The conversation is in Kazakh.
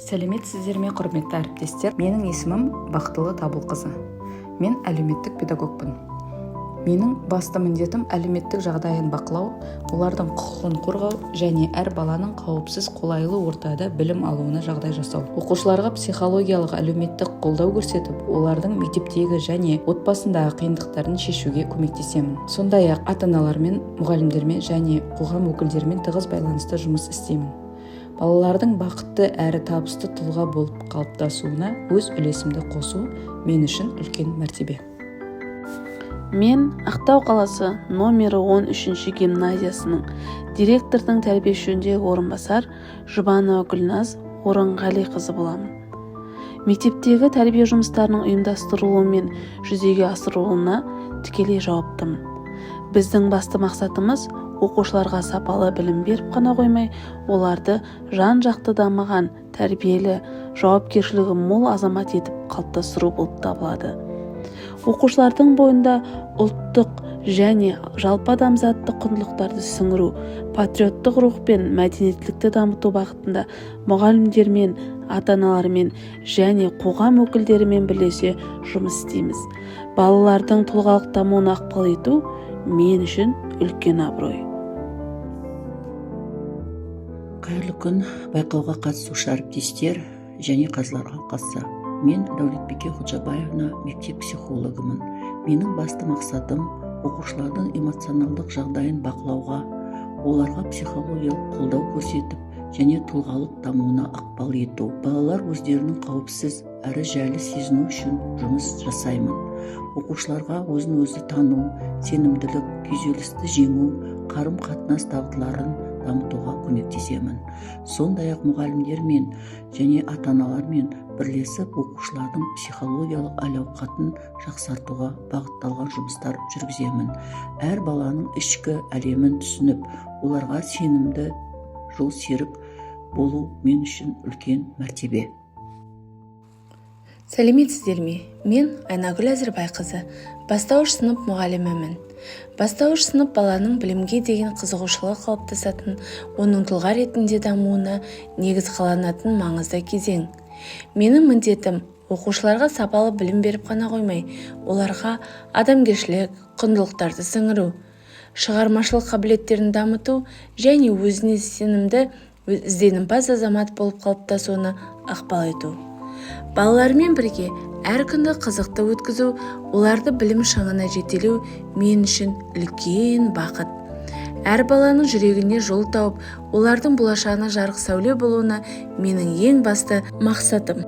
Сәлеметсіздер ме, құрметті әріптестер? Менің есімім Бақтылы Табылқызы. Мен әлеуметтік педагогпын. Менің басты міндетім әлеуметтік жағдайын бақылау, олардың құқығын қорғау және әр баланың қауіпсіз, қолайлы ортада білім алуына жағдай жасау. Оқушыларға психологиялық, әлеуметтік қолдау көрсетіп, олардың мектептегі және отбасындағы қиындықтарын шешуге көмектесемін. Сондай-ақ ата-аналармен, мұғалімдермен және қоғам өкілдерімен тығыз байланыста жұмыс істеймін. Балалардың бақытты әрі табысты тұлға болып қалыптасуына өз үлесімді қосу мен үшін үлкен мәртебе. Мен Ақтау қаласы номері 13 гимназиясының директордың тәрбие жөніндегі орынбасар Жұбанова Гүлназ Орынғалиқызы боламын. Мектептегі тәрбие жұмыстарының ұйымдастырылуы мен жүзеге асырылуына тікелей жауаптымын. Біздің басты мақсатымыз оқушыларға сапалы білім беріп қана қоймай, оларды жан-жақты дамыған, тәрбиелі, жауапкершілігі мол азамат етіп қалыптастыру болып табылады. Оқушылардың бойында ұлттық және жалпы адамзаттық құндылықтарды сіңіру, патриоттық рух пен мәдениеттілікті дамыту бағытында мұғалімдермен, ата-аналармен және қоғам өкілдерімен бірлесе жұмыс істейміз. Балалардың тұлғалық дамуына ықпал ету мен үшін үлкен абырой. Қайырлы күн, байқауға қатысушы әріптестер және қазылар алқасы. Мен Дәулетбике Ходжабаевна, мектеп психологымын. Менің басты мақсатым оқушылардың эмоционалдық жағдайын бақылауға, оларға психологиялық қолдау көрсетіп және тұлғалық дамуына ықпал ету. Балалар өздерінің қауіпсіз әрі жайлы сезіну үшін жұмыс жасаймын. Оқушыларға өзін-өзі тану, сенімділік, күйзелісті жеңу, қарым-қатынас дағдыларын дамытуға көмектесемін. Сондай-ақ мұғалімдермен және ата-аналармен бірлесіп оқушылардың психологиялық әл-ауқатын жақсартуға бағытталған жұмыстар жүргіземін. Әр баланың ішкі әлемін түсініп, оларға сенімді жол серік болу мен үшін үлкен мәртебе. Сәлеметсіздер ме? Мен Айнагүл Әзірбайқызы, бастауыш сынып мұғалімімін. Бастауыш сынып баланың білімге деген қызығушылығы қалыптасатын, оның тұлға ретінде дамуына негіз қаланатын маңызды кезең. Менің міндетім оқушыларға сапалы білім беріп қана қоймай, оларға адамгершілік, құндылықтарды сіңіру, шығармашылық қабілеттерін дамыту және өзіне сенімді, ізденімпаз азамат болып қалыптасуына ықпал ету. Балалармен бірге әр күнді қызықты өткізу, оларды білім шыңына жетелеу мен үшін үлкен бақыт. Әр баланың жүрегіне жол тауып, олардың болашағына жарық сәуле болуына менің ең басты мақсатым.